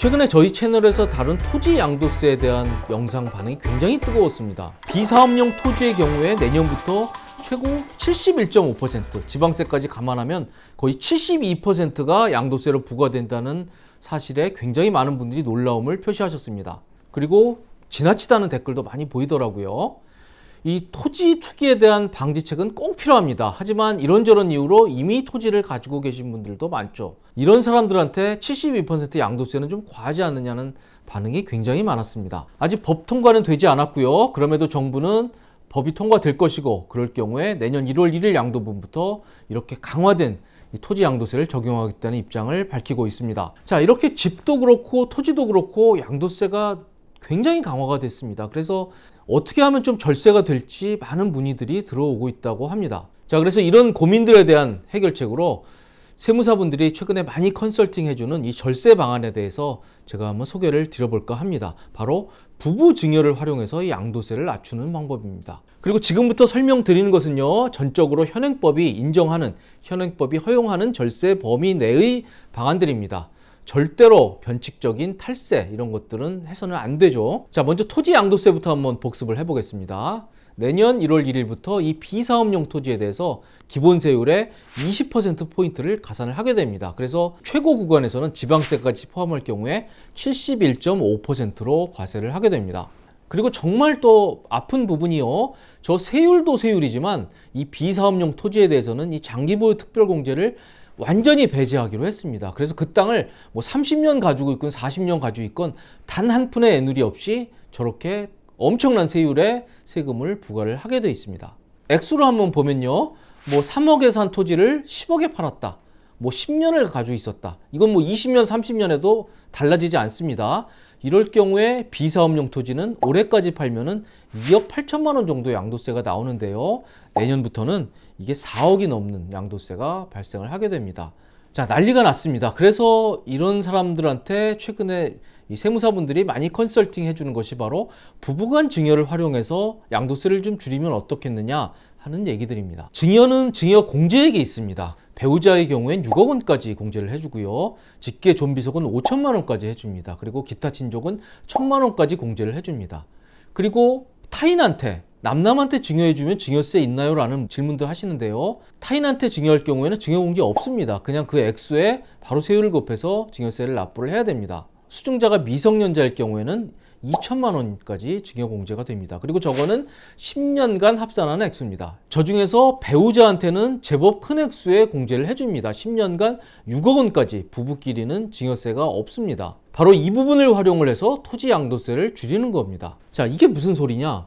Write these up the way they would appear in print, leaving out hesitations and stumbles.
최근에 저희 채널에서 다룬 토지 양도세에 대한 영상 반응이 굉장히 뜨거웠습니다. 비사업용 토지의 경우에 내년부터 최고 71.5%, 지방세까지 감안하면 거의 72%가 양도세로 부과된다는 사실에 굉장히 많은 분들이 놀라움을 표시하셨습니다. 그리고 지나치다는 댓글도 많이 보이더라고요. 이 토지 투기에 대한 방지책은 꼭 필요합니다. 하지만 이런저런 이유로 이미 토지를 가지고 계신 분들도 많죠. 이런 사람들한테 72% 양도세는 좀 과하지 않느냐는 반응이 굉장히 많았습니다. 아직 법 통과는 되지 않았고요. 그럼에도 정부는 법이 통과될 것이고, 그럴 경우에 내년 1월 1일 양도분부터 이렇게 강화된 이 토지 양도세를 적용하겠다는 입장을 밝히고 있습니다. 자, 이렇게 집도 그렇고 토지도 그렇고 양도세가 굉장히 강화가 됐습니다. 그래서 어떻게 하면 좀 절세가 될지 많은 문의들이 들어오고 있다고 합니다. 자, 그래서 이런 고민들에 대한 해결책으로 세무사분들이 최근에 많이 컨설팅 해주는 이 절세 방안에 대해서 제가 한번 소개를 드려볼까 합니다. 바로 부부 증여를 활용해서 이 양도세를 낮추는 방법입니다. 그리고 지금부터 설명드리는 것은요, 전적으로 현행법이 인정하는, 현행법이 허용하는 절세 범위 내의 방안들입니다. 절대로 변칙적인 탈세 이런 것들은 해서는 안 되죠. 자, 먼저 토지 양도세부터 한번 복습을 해보겠습니다. 내년 1월 1일부터 이 비사업용 토지에 대해서 기본세율의 20%포인트를 가산을 하게 됩니다. 그래서 최고 구간에서는 지방세까지 포함할 경우에 71.5%로 과세를 하게 됩니다. 그리고 정말 또 아픈 부분이요, 저 세율도 세율이지만 이 비사업용 토지에 대해서는 이 장기보유 특별공제를 완전히 배제하기로 했습니다. 그래서 그 땅을 뭐 30년 가지고 있건 40년 가지고 있건 단 한 푼의 애누리 없이 저렇게 엄청난 세율의 세금을 부과를 하게 되어 있습니다. 액수로 한번 보면요, 뭐 3억에 산 토지를 10억에 팔았다, 뭐 10년을 가지고 있었다, 이건 뭐 20년 30년에도 달라지지 않습니다. 이럴 경우에 비사업용 토지는 올해까지 팔면은 2억 8천만 원 정도 양도세가 나오는데요, 내년부터는 이게 4억이 넘는 양도세가 발생을 하게 됩니다. 자, 난리가 났습니다. 그래서 이런 사람들한테 최근에 이 세무사분들이 많이 컨설팅 해주는 것이 바로 부부간 증여를 활용해서 양도세를 좀 줄이면 어떻겠느냐 하는 얘기들입니다. 증여는 증여 공제액이 있습니다. 배우자의 경우엔 6억 원까지 공제를 해주고요, 직계 존비속은 5천만 원까지 해줍니다. 그리고 기타 친족은 1,000만 원까지 공제를 해줍니다. 그리고 타인한테, 남남한테 증여해주면 증여세 있나요? 라는 질문도 하시는데요, 타인한테 증여할 경우에는 증여공제 없습니다. 그냥 그 액수에 바로 세율을 곱해서 증여세를 납부를 해야 됩니다. 수증자가 미성년자일 경우에는 2천만 원까지 증여공제가 됩니다. 그리고 저거는 10년간 합산하는 액수입니다. 저 중에서 배우자한테는 제법 큰 액수의 공제를 해줍니다. 10년간 6억 원까지 부부끼리는 증여세가 없습니다. 바로 이 부분을 활용을 해서 토지 양도세를 줄이는 겁니다. 자, 이게 무슨 소리냐?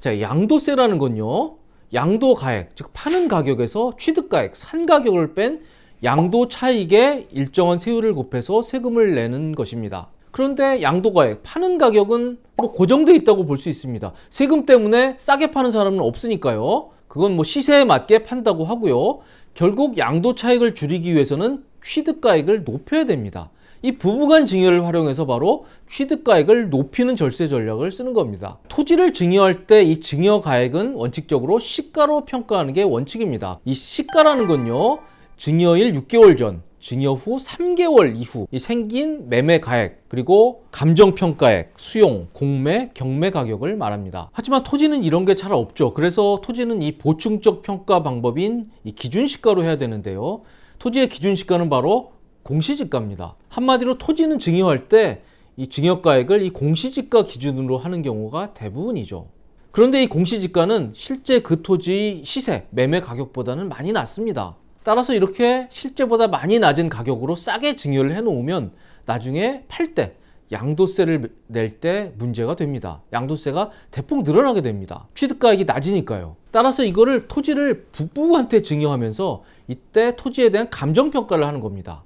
자, 양도세라는 건요, 양도가액, 즉 파는 가격에서 취득가액, 산 가격을 뺀 양도 차익에 일정한 세율을 곱해서 세금을 내는 것입니다. 그런데 양도가액, 파는 가격은 뭐 고정되어 있다고 볼 수 있습니다. 세금 때문에 싸게 파는 사람은 없으니까요. 그건 뭐 시세에 맞게 판다고 하고요. 결국 양도 차익을 줄이기 위해서는 취득가액을 높여야 됩니다. 이 부부간 증여를 활용해서 바로 취득가액을 높이는 절세 전략을 쓰는 겁니다. 토지를 증여할 때 이 증여가액은 원칙적으로 시가로 평가하는 게 원칙입니다. 이 시가라는 건요, 증여일 6개월 전, 증여 후 3개월 이후 이 생긴 매매 가액, 그리고 감정평가액, 수용, 공매, 경매 가격을 말합니다. 하지만 토지는 이런 게 잘 없죠. 그래서 토지는 이 보충적 평가 방법인 이 기준시가로 해야 되는데요, 토지의 기준시가는 바로 공시지가입니다. 한마디로 토지는 증여할 때 이 증여가액을 이 공시지가 기준으로 하는 경우가 대부분이죠. 그런데 이 공시지가는 실제 그 토지의 시세, 매매 가격보다는 많이 낮습니다. 따라서 이렇게 실제보다 많이 낮은 가격으로 싸게 증여를 해놓으면 나중에 팔 때 양도세를 낼 때 문제가 됩니다. 양도세가 대폭 늘어나게 됩니다. 취득가액이 낮으니까요. 따라서 이거를 토지를 부부한테 증여하면서 이때 토지에 대한 감정평가를 하는 겁니다.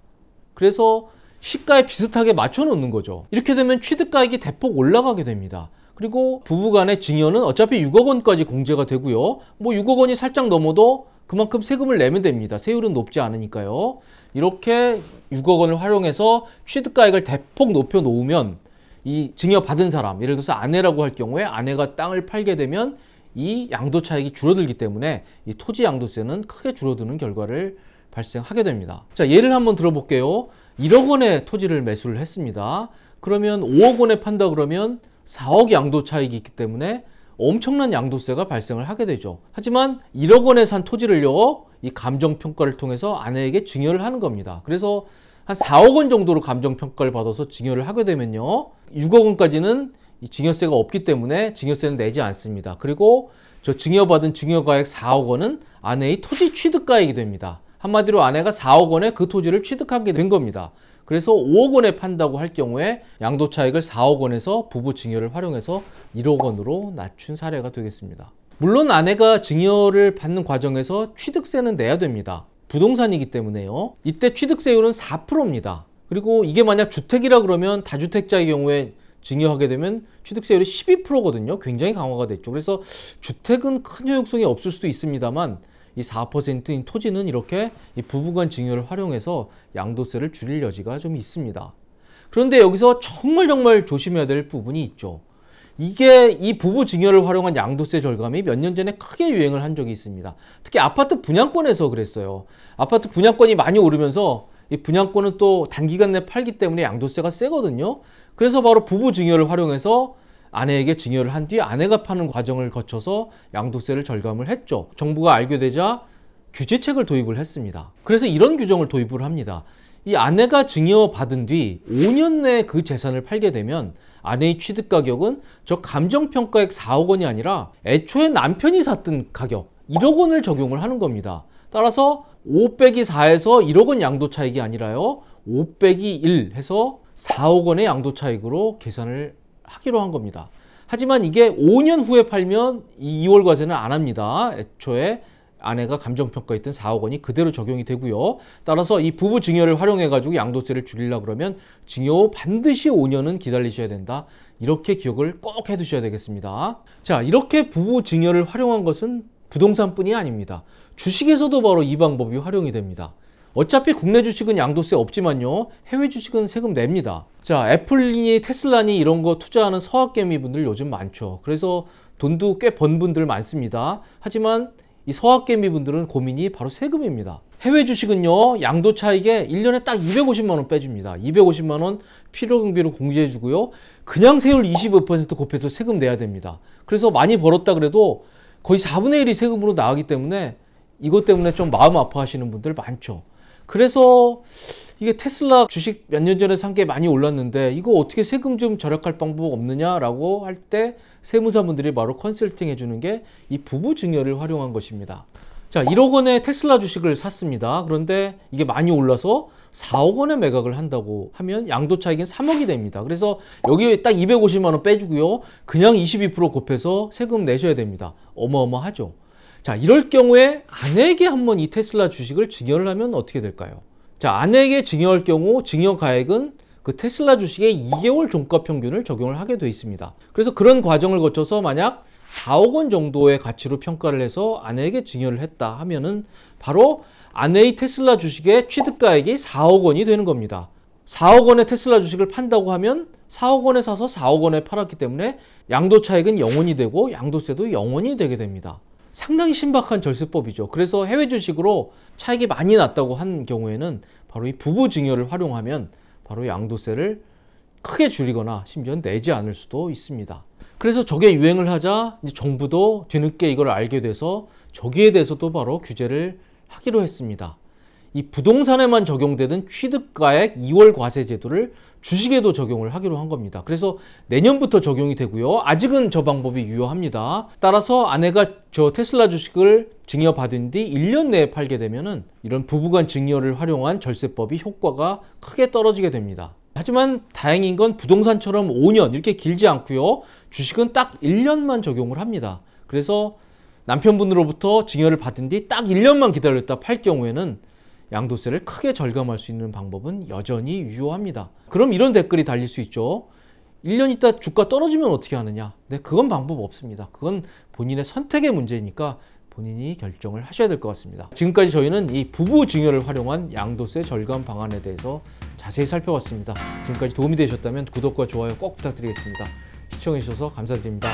그래서 시가에 비슷하게 맞춰 놓는 거죠. 이렇게 되면 취득가액이 대폭 올라가게 됩니다. 그리고 부부간의 증여는 어차피 6억 원까지 공제가 되고요, 뭐 6억 원이 살짝 넘어도 그만큼 세금을 내면 됩니다. 세율은 높지 않으니까요. 이렇게 6억 원을 활용해서 취득가액을 대폭 높여 놓으면 이 증여받은 사람, 예를 들어서 아내라고 할 경우에 아내가 땅을 팔게 되면 이 양도 차익이 줄어들기 때문에 이 토지 양도세는 크게 줄어드는 결과를 발생하게 됩니다. 자, 예를 한번 들어볼게요. 1억 원의 토지를 매수를 했습니다. 그러면 5억 원에 판다 그러면 4억 양도 차익이 있기 때문에 엄청난 양도세가 발생을 하게 되죠. 하지만 1억 원에 산 토지를요, 이 감정평가를 통해서 아내에게 증여를 하는 겁니다. 그래서 한 4억 원 정도로 감정평가를 받아서 증여를 하게 되면요, 6억 원까지는 이 증여세가 없기 때문에 증여세는 내지 않습니다. 그리고 저 증여받은 증여가액 4억 원은 아내의 토지 취득가액이 됩니다. 한마디로 아내가 4억 원에 그 토지를 취득하게 된 겁니다. 그래서 5억 원에 판다고 할 경우에 양도차익을 4억 원에서 부부 증여를 활용해서 1억 원으로 낮춘 사례가 되겠습니다. 물론 아내가 증여를 받는 과정에서 취득세는 내야 됩니다. 부동산이기 때문에요. 이때 취득세율은 4%입니다. 그리고 이게 만약 주택이라 그러면 다주택자의 경우에 증여하게 되면 취득세율이 12%거든요. 굉장히 강화가 됐죠. 그래서 주택은 큰 효용성이 없을 수도 있습니다만 이 4%인 토지는 이렇게 이 부부간 증여를 활용해서 양도세를 줄일 여지가 좀 있습니다. 그런데 여기서 정말 조심해야 될 부분이 있죠. 이게 이 부부 증여를 활용한 양도세 절감이 몇 년 전에 크게 유행을 한 적이 있습니다. 특히 아파트 분양권에서 그랬어요. 아파트 분양권이 많이 오르면서 이 분양권은 또 단기간 내에 팔기 때문에 양도세가 세거든요. 그래서 바로 부부 증여를 활용해서 아내에게 증여를 한 뒤에 아내가 파는 과정을 거쳐서 양도세를 절감을 했죠. 정부가 알게 되자 규제책을 도입을 했습니다. 그래서 이런 규정을 도입을 합니다. 이 아내가 증여받은 뒤 5년 내에 그 재산을 팔게 되면 아내의 취득가격은 저 감정평가액 4억 원이 아니라 애초에 남편이 샀던 가격 1억 원을 적용을 하는 겁니다. 따라서 5 빼기 4에서 1억 원 양도차익이 아니라요, 5 빼기 1 해서 4억 원의 양도차익으로 계산을 하기로 한 겁니다. 하지만 이게 5년 후에 팔면 이 2월 과세는 안 합니다. 애초에 아내가 감정평가했던 4억 원이 그대로 적용이 되고요. 따라서 이 부부 증여를 활용해 가지고 양도세를 줄이려고 그러면 증여 후 반드시 5년은 기다리셔야 된다. 이렇게 기억을 꼭 해두셔야 되겠습니다. 자, 이렇게 부부 증여를 활용한 것은 부동산뿐이 아닙니다. 주식에서도 바로 이 방법이 활용이 됩니다. 어차피 국내 주식은 양도세 없지만요, 해외 주식은 세금 냅니다. 자, 애플이니 테슬라니 이런 거 투자하는 서학개미 분들 요즘 많죠. 그래서 돈도 꽤 번 분들 많습니다. 하지만 이 서학개미 분들은 고민이 바로 세금입니다. 해외 주식은요, 양도 차익에 1년에 딱 250만 원 빼줍니다. 250만 원 필요경비로 공제해 주고요, 그냥 세율 25% 곱해서 세금 내야 됩니다. 그래서 많이 벌었다 그래도 거의 4분의 1이 세금으로 나가기 때문에 이것 때문에 좀 마음 아파하시는 분들 많죠. 그래서 이게 테슬라 주식 몇 년 전에 산 게 많이 올랐는데 이거 어떻게 세금 좀 절약할 방법 없느냐라고 할 때 세무사분들이 바로 컨설팅 해주는 게 이 부부 증여를 활용한 것입니다. 자, 1억 원의 테슬라 주식을 샀습니다. 그런데 이게 많이 올라서 4억 원에 매각을 한다고 하면 양도차익은 3억이 됩니다. 그래서 여기에 딱 250만 원 빼주고요, 그냥 22% 곱해서 세금 내셔야 됩니다. 어마어마하죠. 자, 이럴 경우에 아내에게 한번 이 테슬라 주식을 증여를 하면 어떻게 될까요? 자, 아내에게 증여할 경우 증여가액은 그 테슬라 주식의 2개월 종가 평균을 적용을 하게 돼 있습니다. 그래서 그런 과정을 거쳐서 만약 4억 원 정도의 가치로 평가를 해서 아내에게 증여를 했다 하면은 바로 아내의 테슬라 주식의 취득가액이 4억 원이 되는 겁니다. 4억 원의 테슬라 주식을 판다고 하면 4억 원에 사서 4억 원에 팔았기 때문에 양도차익은 0원이 되고 양도세도 0원이 되게 됩니다. 상당히 신박한 절세법이죠. 그래서 해외 주식으로 차익이 많이 났다고 한 경우에는 바로 이 부부 증여를 활용하면 바로 양도세를 크게 줄이거나 심지어 내지 않을 수도 있습니다. 그래서 저게 유행을 하자 이제 정부도 뒤늦게 이걸 알게 돼서 저기에 대해서도 바로 규제를 하기로 했습니다. 이 부동산에만 적용되는 취득가액 2월 과세 제도를 주식에도 적용을 하기로 한 겁니다. 그래서 내년부터 적용이 되고요. 아직은 저 방법이 유효합니다. 따라서 아내가 저 테슬라 주식을 증여받은 뒤 1년 내에 팔게 되면은 이런 부부간 증여를 활용한 절세법이 효과가 크게 떨어지게 됩니다. 하지만 다행인 건 부동산처럼 5년 이렇게 길지 않고요, 주식은 딱 1년만 적용을 합니다. 그래서 남편분으로부터 증여를 받은 뒤 딱 1년만 기다렸다 팔 경우에는 양도세를 크게 절감할 수 있는 방법은 여전히 유효합니다. 그럼 이런 댓글이 달릴 수 있죠. 1년 있다 주가 떨어지면 어떻게 하느냐? 네, 그건 방법 없습니다. 그건 본인의 선택의 문제니까 본인이 결정을 하셔야 될 것 같습니다. 지금까지 저희는 이 부부 증여를 활용한 양도세 절감 방안에 대해서 자세히 살펴봤습니다. 지금까지 도움이 되셨다면 구독과 좋아요 꼭 부탁드리겠습니다. 시청해 주셔서 감사드립니다.